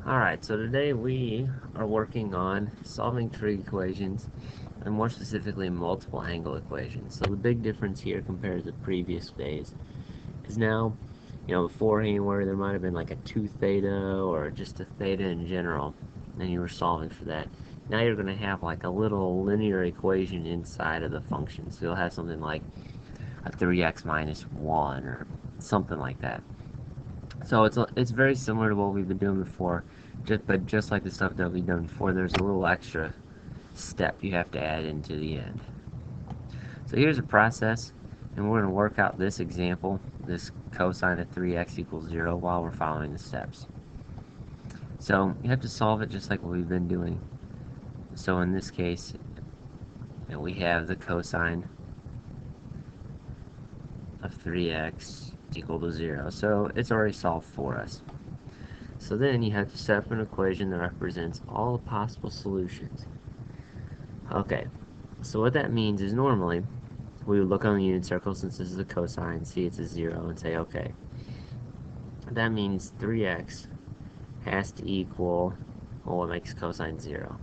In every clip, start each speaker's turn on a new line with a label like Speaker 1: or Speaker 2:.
Speaker 1: Alright, so today we are working on solving trig equations, and more specifically multiple angle equations. So the big difference here compared to previous days is now, beforehand where there might have been like a 2 theta or just a theta in general, and you were solving for that. Now you're going to have like a little linear equation inside of the function. So you'll have something like a 3x minus 1 or something like that. So it's very similar to what we've been doing before, but just like the stuff that we've done before, there's a little extra step you have to add into the end. So here's a process, and we're going to work out this example, this cosine of 3x equals 0, while we're following the steps. So you have to solve it just like what we've been doing. So in this case, we have the cosine of 3x equal to 0. So it's already solved for us. So then you have to set up an equation that represents all the possible solutions. Okay, so what that means is normally we would look on the unit circle, since this is a cosine, see it's a 0, and say, okay, that means 3x has to equal, well, what makes cosine 0?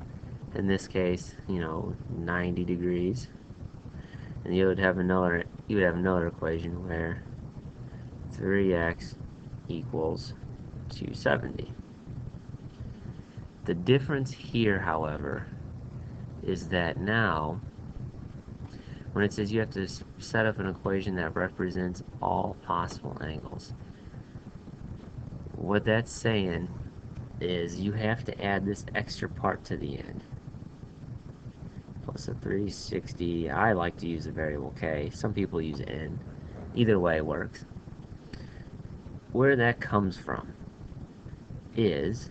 Speaker 1: In this case, 90 degrees. And you would have another equation where 3x equals 270. The difference here, however, is that now, when it says you have to set up an equation that represents all possible angles, what that's saying is you have to add this extra part to the end. Plus a 360, I like to use the variable k, some people use n. Either way works. Where that comes from is,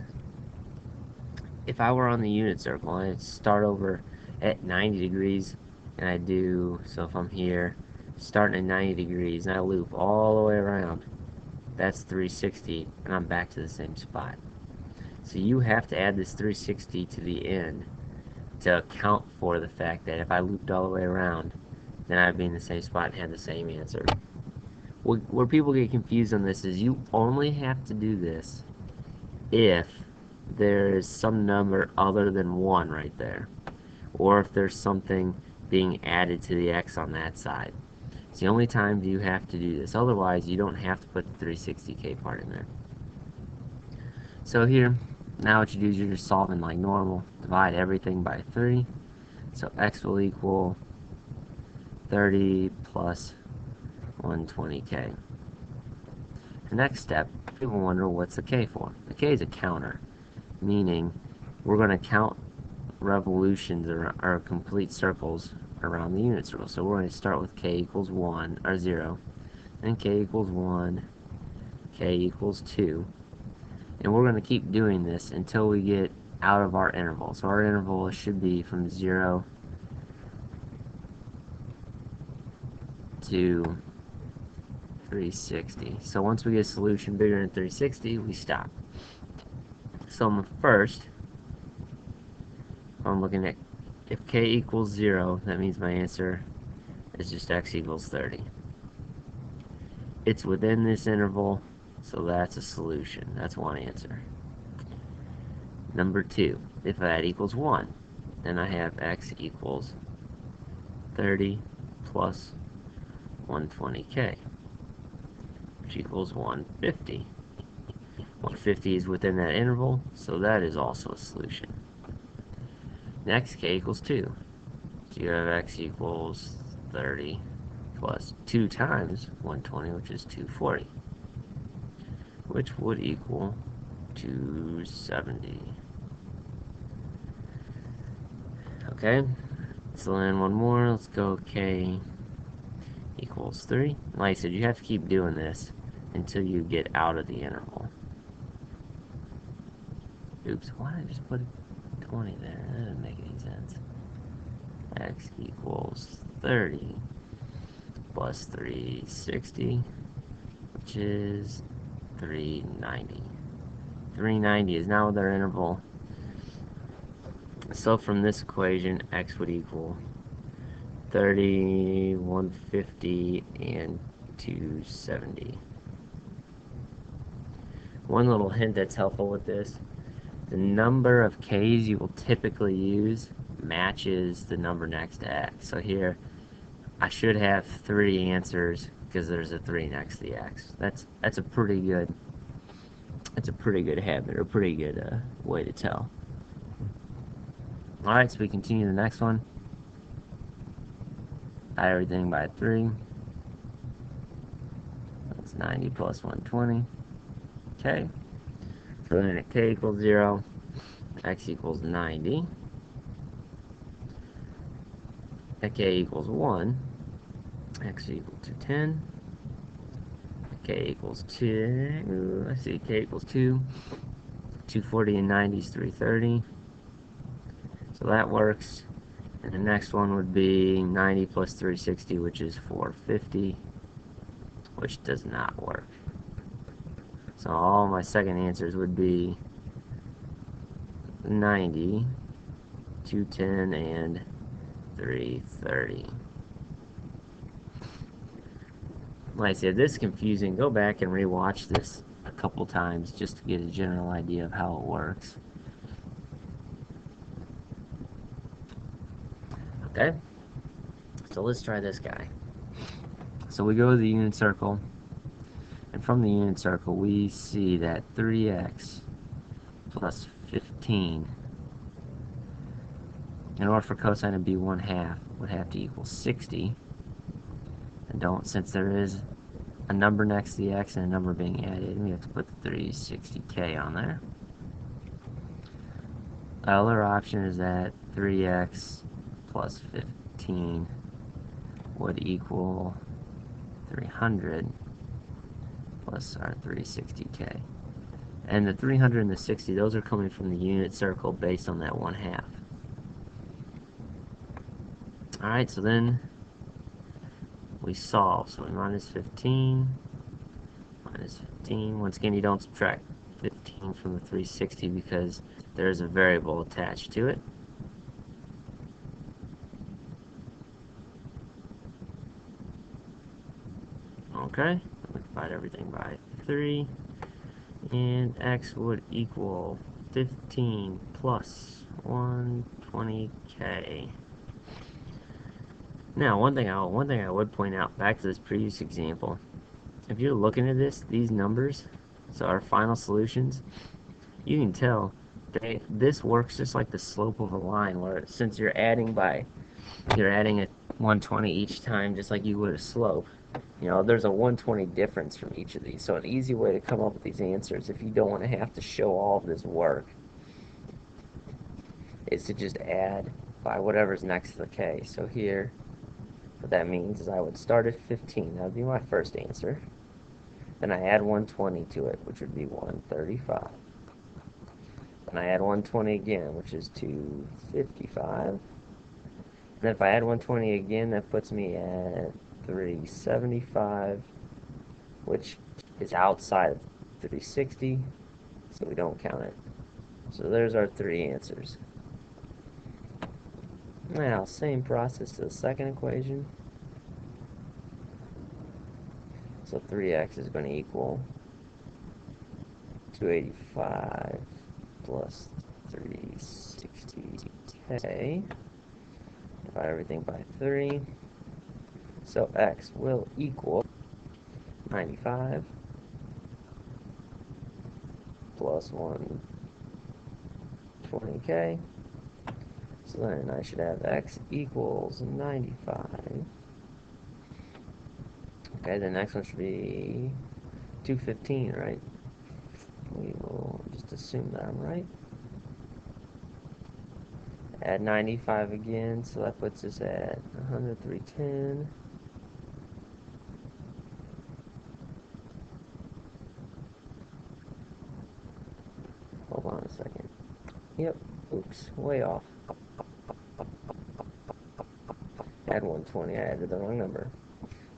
Speaker 1: if I were on the unit circle, I'd start over at 90 degrees, and I do, so if I'm here, starting at 90 degrees, and I loop all the way around, that's 360, and I'm back to the same spot. So you have to add this 360 to the end to account for the fact that if I looped all the way around, then I'd be in the same spot and have the same answer. Where people get confused on this is you only have to do this if there is some number other than 1 right there, or if there's something being added to the x on that side. It's the only time you have to do this. Otherwise, you don't have to put the 360k part in there. So here, now what you do is you're just solving like normal. Divide everything by 3. So x will equal 30 plus 120k. The next step, people wonder what's the k for. The k is a counter, meaning we're going to count revolutions or complete circles around the unit circle. So we're going to start with k equals 1 or 0, then k equals 1, k equals 2, and we're going to keep doing this until we get out of our interval. So our interval should be from 0 to 360. So once we get a solution bigger than 360, we stop. So first, I'm looking at, if k equals 0, that means my answer is just x equals 30. It's within this interval, so that's a solution. That's one answer. Number 2, if that equals 1, then I have x equals 30 plus 120k, which equals 150. 150 is within that interval, so that is also a solution. Next, k equals 2. So you have x equals 30 plus 2 times 120, which is 240, which would equal 270. Okay, so then one more. Let's go k equals 3. Like I said, you have to keep doing this until you get out of the interval. Oops, why did I just put 20 there? That doesn't make any sense. X equals 30 plus 360, which is 390. 390 is now with our interval. So from this equation, x would equal 30, 150, and 270. One little hint that's helpful with this, the number of k's you will typically use matches the number next to x. So here, I should have 3 answers because there's a 3 next to the x. That's a pretty good habit, or a pretty good way to tell. All right, so we continue the next one. Add everything by 3. That's 90 plus 120. Okay. So then at k equals 0, x equals 90. At k equals 1, x equals to 10. At k equals 2, let's see, k equals 2. 240 and 90 is 330. So that works. And the next one would be 90 plus 360, which is 450, which does not work. So all my second answers would be 90, 210, and 330. Like I said, this is confusing. Go back and rewatch this a couple times just to get a general idea of how it works. Okay, so let's try this guy. So we go to the unit circle, and from the unit circle we see that 3x plus 15, in order for cosine to be 1/2, would have to equal 60. And since there is a number next to the x and a number being added, we have to put the 360k on there. The other option is that 3x plus 15 would equal 300 plus our 360k. And the 300 and the 60, those are coming from the unit circle based on that 1/2. Alright, so then we solve. So we minus 15, minus 15. Once again, you don't subtract 15 from the 360 because there's a variable attached to it. Okay, we divide everything by 3, and x would equal 15 plus 120k. Now, one thing I would point out, back to this previous example, if you're looking at these numbers, so our final solutions, you can tell this works just like the slope of a line, where since you're adding a 120 each time, just like you would a slope. You know, there's a 120 difference from each of these. So an easy way to come up with these answers, if you don't want to have to show all of this work, is to just add by whatever's next to the k. So here, what that means is I would start at 15. That would be my first answer. Then I add 120 to it, which would be 135. Then I add 120 again, which is 255. And then if I add 120 again, that puts me at 375, which is outside of 360, so we don't count it. So there's our 3 answers. Now, same process to the second equation. So 3x is going to equal 285 plus 360k. Divide everything by 3. So x will equal 95 plus 120k. So then I should have x equals 95. Okay, the next one should be 215, right? We will just assume that I'm right. Add 95 again, so that puts us at 100, 310. Hold on a second. Yep, oops, way off. Add 120, I added the wrong number.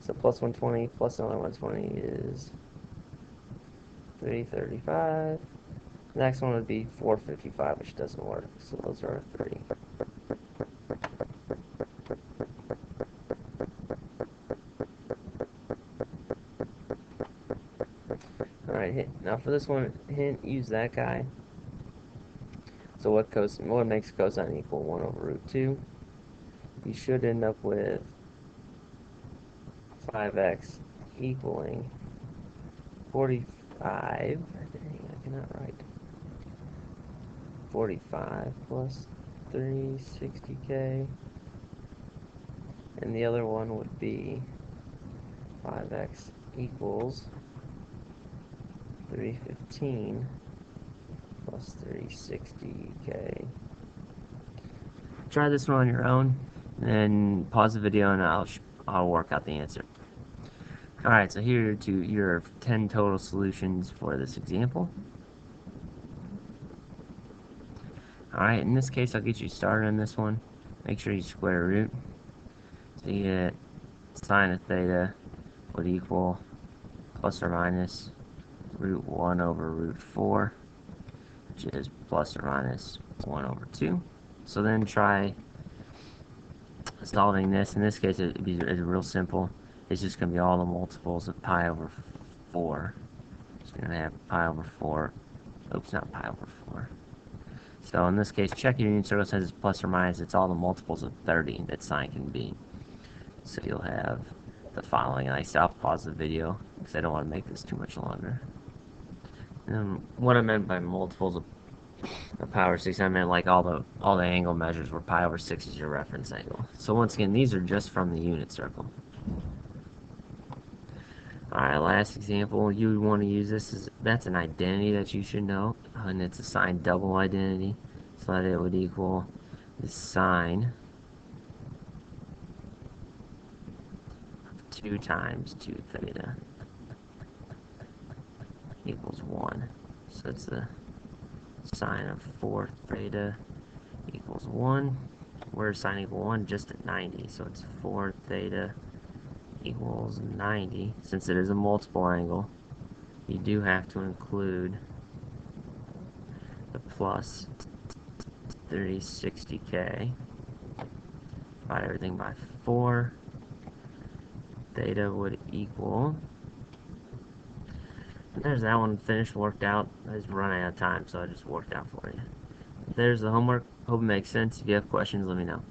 Speaker 1: So plus 120 plus another 120 is 335. The next one would be 455, which doesn't work. So those are 3. Alright, now for this one, hint, use that guy. So what makes cosine equal 1 over root 2? You should end up with 5x equaling 45. Dang, I cannot write. 45 plus 360k. And the other one would be 5x equals 315 plus 360k. Try this one on your own, and then pause the video and I'll work out the answer. Alright, so here are your 10 total solutions for this example. Alright, in this case I'll get you started on this one. Make sure you square root. So you get sine of theta would equal plus or minus root 1 over root 4, which is plus or minus 1 over 2. So then try solving this. In this case, it's real simple. It's just going to be all the multiples of pi over 4. It's going to have pi over 4. Oops, not pi over 4. So in this case, check your unit circle. Says it's plus or minus. It's all the multiples of 30 that sine can be. So you'll have the following. And I'll pause the video because I don't want to make this too much longer. What I meant by multiples of pi over 6, I meant like all the angle measures where pi over 6 is your reference angle. So once again, these are just from the unit circle. Alright, last example, you would want to use this. That's an identity that you should know, and it's a sine double identity, so that it would equal the sine of 2 times 2 theta equals 1. So it's the sine of 4 theta equals 1. Where's sine equal 1? Just at 90, so it's 4 theta equals 90. Since it is a multiple angle, you do have to include the plus 360k. Divide everything by 4. Theta would equal... There's that one finished, worked out. I was running out of time, so I just worked out for you. There's the homework. Hope it makes sense. If you have questions, let me know.